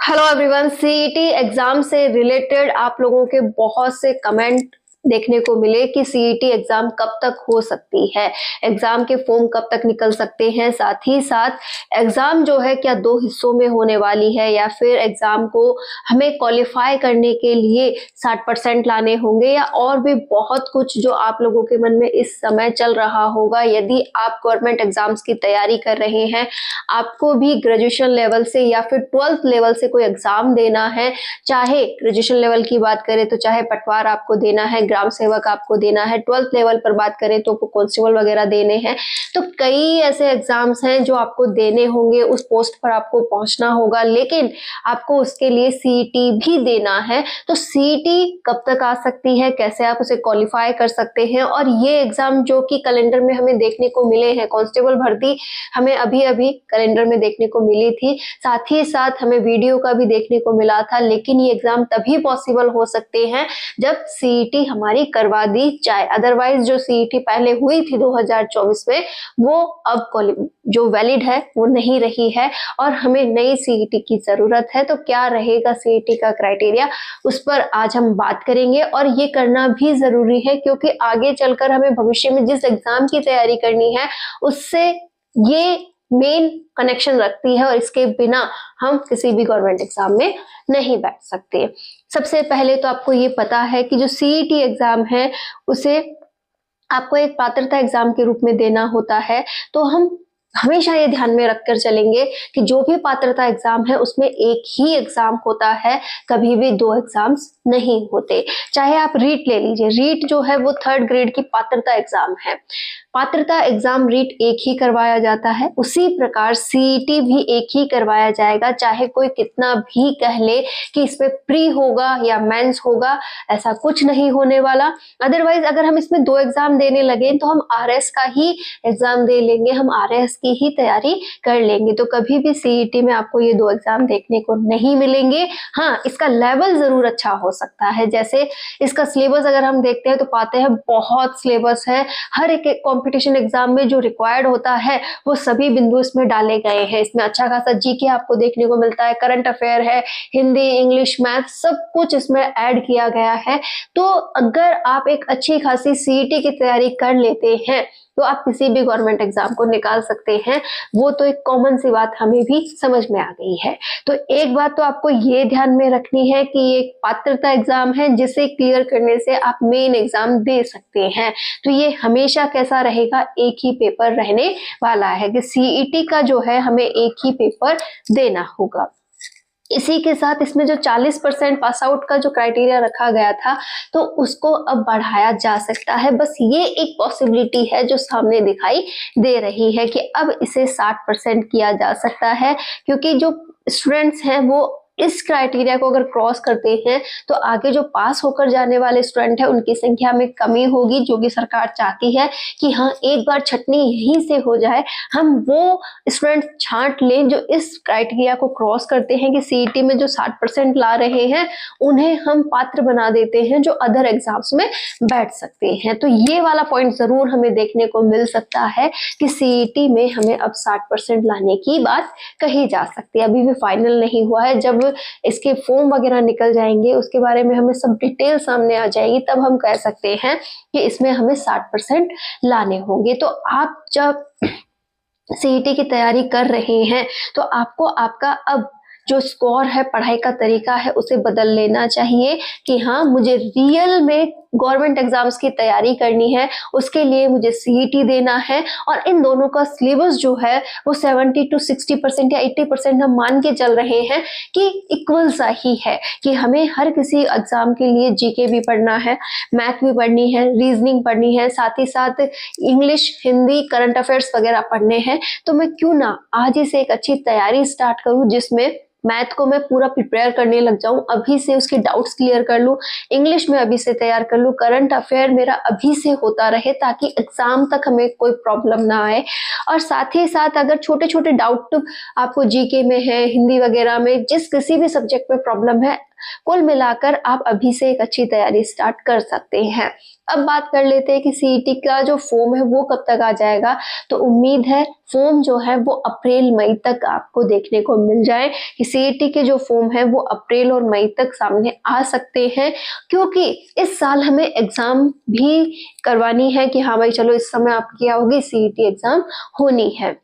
Hello everyone. CET exam से related आप लोगों के बहुत से कमेंट देखने को मिले कि सीईटी एग्जाम कब तक हो सकती है, एग्जाम के फॉर्म कब तक निकल सकते हैं, साथ ही साथ एग्जाम जो है क्या 2 हिस्सों में होने वाली है या फिर एग्जाम को हमें क्वालिफाई करने के लिए 60% लाने होंगे या और भी बहुत कुछ जो आप लोगों के मन में इस समय चल रहा होगा। यदि आप गवर्नमेंट एग्जाम्स की तैयारी कर रहे हैं, आपको भी ग्रेजुएशन लेवल से या फिर 12th लेवल से कोई एग्जाम देना है, चाहे ग्रेजुएशन लेवल की बात करें तो चाहे पटवार आपको देना है, ग्राम सेवक आपको देना है, 12th लेवल पर बात करें तो कांस्टेबल वगैरह देने हैं, तो कई ऐसे एग्जाम्स हैं जो आपको देने होंगे, उस पोस्ट पर आपको पहुंचना होगा, लेकिन आपको उसके लिए सीईटी भी देना है। तो सीईटी कब तक आ सकती है, कैसे आप उसे क्वालिफाई कर सकते हैं, और ये एग्जाम जो कि कैलेंडर में हमें देखने को मिले हैं, कांस्टेबल भर्ती हमें अभी अभी कैलेंडर में देखने को मिली थी, साथ ही साथ हमें वीडियो का भी देखने को मिला था, लेकिन ये एग्जाम तभी पॉसिबल हो सकते हैं जब सीईटी हमारी करवा दी जाए। अदरवाइज जो सीईटी पहले हुई थी 2024 में, वो अब जो वैलिड है वो नहीं रही है और हमें नई सीईटी की जरूरत है। तो क्या रहेगा सीईटी का क्राइटेरिया, उस पर आज हम बात करेंगे, और ये करना भी जरूरी है क्योंकि आगे चलकर हमें भविष्य में जिस एग्जाम की तैयारी करनी है उससे ये मेन कनेक्शन रखती है और इसके बिना हम किसी भी गवर्नमेंट एग्जाम में नहीं बैठ सकते। सबसे पहले तो आपको ये पता है कि जो सीईटी एग्जाम है उसे आपको एक पात्रता एग्जाम के रूप में देना होता है। तो हम हमेशा ये ध्यान में रखकर चलेंगे कि जो भी पात्रता एग्जाम है उसमें एक ही एग्जाम होता है, कभी भी 2 एग्जाम्स नहीं होते। चाहे आप रीट ले लीजिए, रीट जो है वो 3rd ग्रेड की पात्रता एग्जाम है, पात्रता एग्जाम रीट एक ही करवाया जाता है, उसी प्रकार सीईटी भी एक ही करवाया जाएगा। चाहे कोई कितना भी कह ले कि इसमें प्री होगा या मेंस होगा, ऐसा कुछ नहीं होने वाला। अदरवाइज अगर हम इसमें 2 एग्जाम देने लगे तो हम आरएस का ही एग्जाम दे लेंगे, हम आरएस की ही तैयारी कर लेंगे, तो कभी भी सीईटी में आपको ये 2 एग्जाम देखने को नहीं मिलेंगे। हाँ, इसका लेवल जरूर अच्छा हो सकता है। जैसे इसका सिलेबस अगर हम देखते हैं तो पाते हैं बहुत सिलेबस है, हर एक कंपटीशन एग्जाम में जो रिक्वायर्ड होता है वो सभी बिंदु इसमें डाले गए हैं। इसमें अच्छा खासा जीके आपको देखने को मिलता है, करंट अफेयर है, हिंदी, इंग्लिश, मैथ, सब कुछ इसमें ऐड किया गया है। तो अगर आप एक अच्छी खासी सीईटी की तैयारी कर लेते हैं तो आप किसी भी गवर्नमेंट एग्जाम को निकाल सकते हैं। वो तो एक कॉमन सी बात हमें भी समझ में आ गई है। तो एक बात तो आपको ये ध्यान में रखनी है कि ये एक पात्रता एग्जाम है जिसे क्लियर करने से आप मेन एग्जाम दे सकते हैं। तो ये हमेशा कैसा रहेगा, एक ही पेपर रहने वाला है कि सीईटी का जो है हमें एक ही पेपर देना होगा। इसी के साथ इसमें जो 40% पास आउट का जो क्राइटेरिया रखा गया था तो उसको अब बढ़ाया जा सकता है। बस ये एक पॉसिबिलिटी है जो सामने दिखाई दे रही है कि अब इसे 60% किया जा सकता है, क्योंकि जो स्टूडेंट्स हैं वो इस क्राइटेरिया को अगर क्रॉस करते हैं तो आगे जो पास होकर जाने वाले स्टूडेंट है उनकी संख्या में कमी होगी, जो कि सरकार चाहती है कि हाँ एक बार छटनी यहीं से हो जाए, हम वो स्टूडेंट छांट लें जो इस क्राइटेरिया को क्रॉस करते हैं कि सीईटी में जो 60% ला रहे हैं उन्हें हम पात्र बना देते हैं जो अदर एग्जाम्स में बैठ सकते हैं। तो ये वाला पॉइंट जरूर हमें देखने को मिल सकता है कि सीईटी में हमें अब 60% लाने की बात कही जा सकती है। अभी भी फाइनल नहीं हुआ है, जब इसके फॉर्म वगैरह निकल जाएंगे उसके बारे में हमें सब डिटेल सामने आ जाएगी, तब हम कह सकते हैं कि इसमें हमें 60% लाने होंगे। तो आप जब सीईटी की तैयारी कर रहे हैं तो आपको आपका अब जो स्कोर है, पढ़ाई का तरीका है, उसे बदल लेना चाहिए कि हाँ मुझे रियल में गवर्नमेंट एग्जाम्स की तैयारी करनी है, उसके लिए मुझे सीईटी देना है। और इन दोनों का सिलेबस जो है वो 70 to 60% या 80% हम मान के चल रहे हैं कि इक्वल सा ही है, कि हमें हर किसी एग्जाम के लिए जीके भी पढ़ना है, मैथ भी पढ़नी है, रीजनिंग पढ़नी है, साथ ही साथ इंग्लिश, हिंदी, करंट अफेयर्स वगैरह पढ़ने हैं। तो मैं क्यों ना आज ही से एक अच्छी तैयारी स्टार्ट करूं जिसमें मैथ को मैं पूरा प्रिपेयर करने लग जाऊं, अभी से उसके डाउट्स क्लियर कर लूं, इंग्लिश में अभी से तैयार कर लूं, करंट अफेयर मेरा अभी से होता रहे ताकि एग्जाम तक हमें कोई प्रॉब्लम ना आए। और साथ ही साथ अगर छोटे छोटे डाउट आपको जीके में है, हिंदी वगैरह में, जिस किसी भी सब्जेक्ट में प्रॉब्लम है, कुल मिलाकर आप अभी से एक अच्छी तैयारी स्टार्ट कर सकते हैं। अब बात कर लेते हैं कि सीईटी का जो फॉर्म है वो कब तक आ जाएगा। तो उम्मीद है फॉर्म जो है वो अप्रैल मई तक आपको देखने को मिल जाए कि सीईटी के जो फॉर्म है वो अप्रैल और मई तक सामने आ सकते हैं, क्योंकि इस साल हमें एग्जाम भी करवानी है कि हाँ भाई चलो इस समय आपकी क्या होगी, सीईटी एग्जाम होनी है।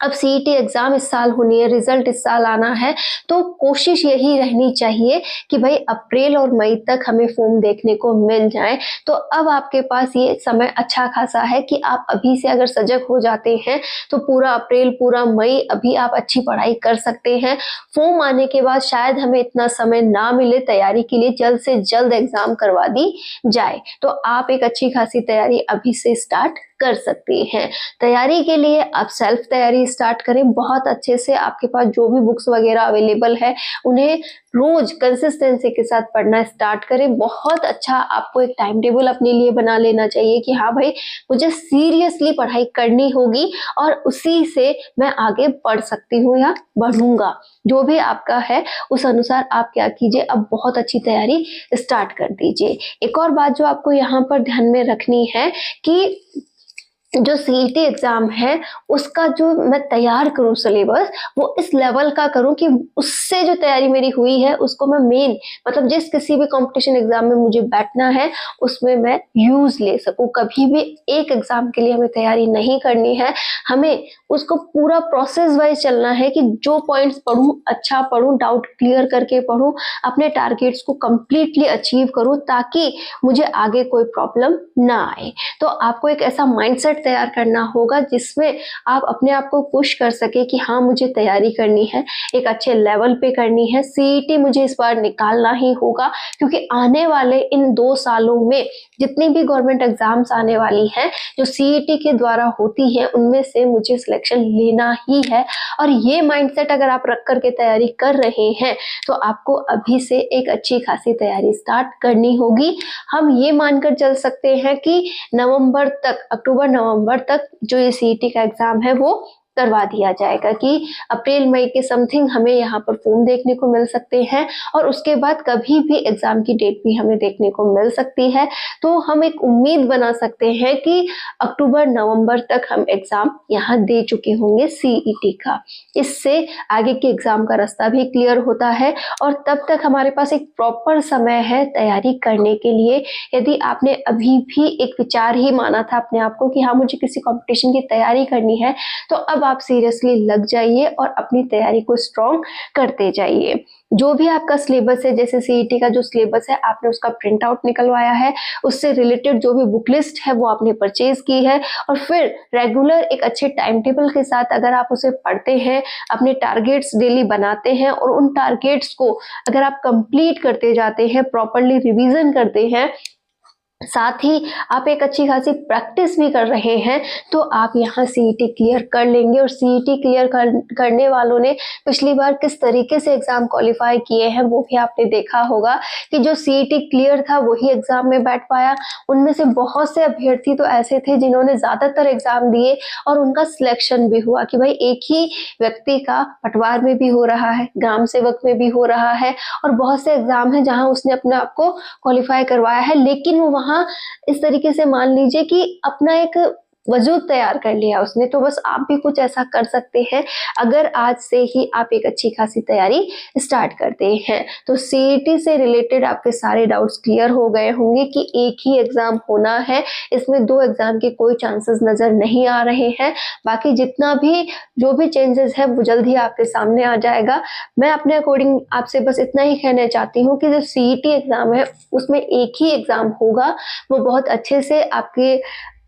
अब सीईटी एग्जाम इस साल होनी है, रिजल्ट इस साल आना है, तो कोशिश यही रहनी चाहिए कि भाई अप्रैल और मई तक हमें फॉर्म देखने को मिल जाए। तो अब आपके पास ये समय अच्छा खासा है कि आप अभी से अगर सजग हो जाते हैं तो पूरा अप्रैल पूरा मई अभी आप अच्छी पढ़ाई कर सकते हैं। फॉर्म आने के बाद शायद हमें इतना समय ना मिले तैयारी के लिए, जल्द से जल्द एग्जाम करवा दी जाए, तो आप एक अच्छी खासी तैयारी अभी से स्टार्ट कर सकते हैं। तैयारी के लिए आप सेल्फ तैयारी स्टार्ट करें बहुत अच्छे से। आपके पास जो भी बुक्स वगैरह अवेलेबल है उन्हें रोज कंसिस्टेंसी के साथ पढ़ना स्टार्ट करें। बहुत अच्छा आपको एक टाइम टेबल अपने लिए बना लेना चाहिए कि हाँ भाई मुझे सीरियसली पढ़ाई करनी होगी और उसी से मैं आगे बढ़ सकती हूँ या बढ़ूंगा। जो भी आपका है उस अनुसार आप क्या कीजिए, अब बहुत अच्छी तैयारी स्टार्ट कर दीजिए। एक और बात जो आपको यहाँ पर ध्यान में रखनी है कि जो सीईटी एग्जाम है उसका जो मैं तैयार करूं सिलेबस, वो इस लेवल का करूं कि उससे जो तैयारी मेरी हुई है उसको मैं मेन मतलब जिस किसी भी कंपटीशन एग्जाम में मुझे बैठना है उसमें मैं यूज ले सकूं। कभी भी एक एग्जाम के लिए हमें तैयारी नहीं करनी है, हमें उसको पूरा प्रोसेस वाइज चलना है कि जो पॉइंट्स पढूं अच्छा पढूं, डाउट क्लियर करके पढूं, अपने टारगेट्स को कंप्लीटली अचीव करूं ताकि मुझे आगे कोई प्रॉब्लम ना आए। तो आपको एक ऐसा माइंडसेट तैयार करना होगा जिसमें आप अपने आप को पुश कर सके कि हाँ मुझे तैयारी करनी है, एक अच्छे लेवल पे करनी है, सीईटी मुझे इस बार निकालना ही होगा, क्योंकि आने वाले इन 2 सालों में जितनी भी गवर्नमेंट एग्जाम्स आने वाली हैं जो सीईटी के द्वारा होती हैं उनमें से मुझे सिलेक्शन लेना ही है। और ये माइंडसेट अगर आप रख करके तैयारी कर रहे हैं तो आपको अभी से एक अच्छी खासी तैयारी स्टार्ट करनी होगी। हम ये मानकर चल सकते हैं कि नवंबर तक, अक्टूबर नवंबर तक जो ये सीईटी का एग्जाम है वो करवा दिया जाएगा कि अप्रैल मई के समथिंग हमें यहाँ पर फॉर्म देखने को मिल सकते हैं और उसके बाद कभी भी एग्जाम की डेट भी हमें देखने को मिल सकती है। तो हम एक उम्मीद बना सकते हैं कि अक्टूबर नवंबर तक हम एग्जाम यहाँ दे चुके होंगे सीईटी का। इससे आगे के एग्जाम का रास्ता भी क्लियर होता है और तब तक हमारे पास एक प्रॉपर समय है तैयारी करने के लिए। यदि आपने अभी भी एक विचार ही माना था अपने आप को कि हाँ मुझे किसी कंपटीशन की तैयारी करनी है, तो अब आप सीरियसली लग जाइए और अपनी तैयारी को स्ट्रॉन्ग करते जाइए। जो भी आपका सिलेबस है, जैसे सीईटी का जो सिलेबस है आपने उसका प्रिंट आउट निकलवाया है, उससे रिलेटेड जो भी बुक लिस्ट है वो आपने परचेज की है और फिर रेगुलर एक अच्छे टाइम टेबल के साथ अगर आप उसे पढ़ते हैं, अपने टारगेट्स डेली बनाते हैं और उन टारगेट्स को अगर आप कंप्लीट करते जाते हैं, प्रॉपरली रिवीजन करते हैं, साथ ही आप एक अच्छी खासी प्रैक्टिस भी कर रहे हैं, तो आप यहाँ सीईटी क्लियर कर लेंगे। और सीईटी क्लियर करने वालों ने पिछली बार किस तरीके से एग्जाम क्वालिफाई किए हैं वो भी आपने देखा होगा कि जो सीईटी क्लियर था वही एग्जाम में बैठ पाया। उनमें से बहुत से अभ्यर्थी तो ऐसे थे जिन्होंने ज्यादातर एग्जाम दिए और उनका सिलेक्शन भी हुआ कि भाई एक ही व्यक्ति का पटवार में भी हो रहा है, ग्राम सेवक में भी हो रहा है और बहुत से एग्जाम है जहां उसने अपने आप को क्वालिफाई करवाया है, लेकिन वो वहां इस तरीके से मान लीजिए कि अपना एक वजूद तैयार कर लिया उसने। तो बस आप भी कुछ ऐसा कर सकते हैं अगर आज से ही आप एक अच्छी खासी तैयारी स्टार्ट करते हैं। तो सीईटी से रिलेटेड आपके सारे डाउट्स क्लियर हो गए होंगे कि एक ही एग्जाम होना है, इसमें 2 एग्जाम के कोई चांसेस नजर नहीं आ रहे हैं। बाकी जितना भी जो भी चेंजेस है वो जल्द ही आपके सामने आ जाएगा। मैं अपने अकॉर्डिंग आपसे बस इतना ही कहना चाहती हूँ कि जो सीईटी एग्जाम है उसमें एक ही एग्जाम होगा, वो बहुत अच्छे से आपके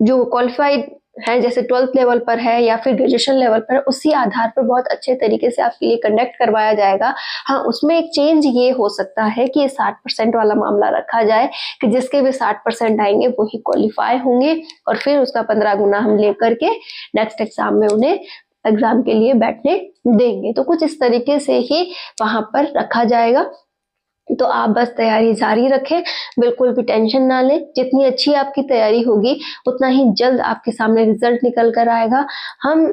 जो क्वालिफाइड है जैसे 12th लेवल पर है या फिर ग्रेजुएशन लेवल पर, उसी आधार पर बहुत अच्छे तरीके से आपके लिए कंडक्ट करवाया जाएगा। हाँ, उसमें एक चेंज ये हो सकता है कि 60% वाला मामला रखा जाए कि जिसके भी 60% आएंगे वही क्वालिफाई होंगे और फिर उसका 15 गुना हम लेकर के नेक्स्ट एग्जाम में उन्हें एग्जाम के लिए बैठने देंगे। तो कुछ इस तरीके से ही वहां पर रखा जाएगा। तो आप बस तैयारी जारी रखें, बिल्कुल भी टेंशन ना लें। जितनी अच्छी आपकी तैयारी होगी उतना ही जल्द आपके सामने रिजल्ट निकल कर आएगा। हम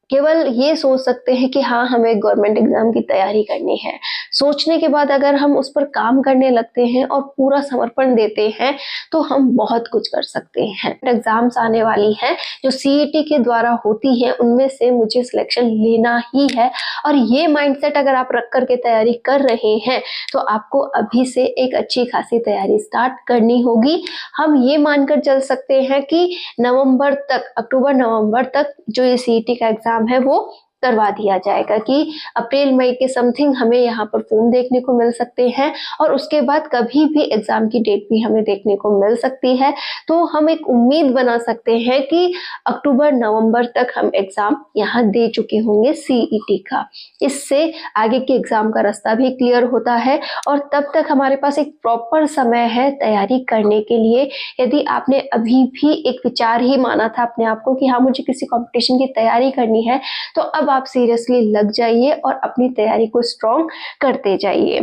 केवल ये सोच सकते हैं कि हाँ, हमें गवर्नमेंट एग्जाम की तैयारी करनी है। सोचने के बाद अगर हम उस पर काम करने लगते हैं और पूरा समर्पण देते हैं तो हम बहुत कुछ कर सकते हैं। एग्जाम्स आने वाली हैं जो सीईटी के द्वारा होती हैं, उनमें से मुझे सिलेक्शन लेना ही है, और ये माइंडसेट अगर आप रख करके तैयारी कर रहे हैं तो आपको अभी से एक अच्छी खासी तैयारी स्टार्ट करनी होगी। हम ये मानकर चल सकते हैं कि नवंबर तक, अक्टूबर नवंबर तक जो ये सीईटी का एग्जाम है वो करवा दिया जाएगा, कि अप्रैल मई के समथिंग हमें यहाँ पर फॉर्म देखने को मिल सकते हैं, और उसके बाद कभी भी एग्जाम की डेट भी हमें देखने को मिल सकती है। तो हम एक उम्मीद बना सकते हैं कि अक्टूबर नवंबर तक हम एग्जाम यहाँ दे चुके होंगे सीईटी का। इससे आगे के एग्जाम का रास्ता भी क्लियर होता है, और तब तक हमारे पास एक प्रॉपर समय है तैयारी करने के लिए। यदि आपने अभी भी एक विचार ही माना था अपने आप को कि हाँ, मुझे किसी कंपटीशन की तैयारी करनी है, तो अब आप सीरियसली लग जाइए और अपनी तैयारी को स्ट्रॉन्ग करते जाइए।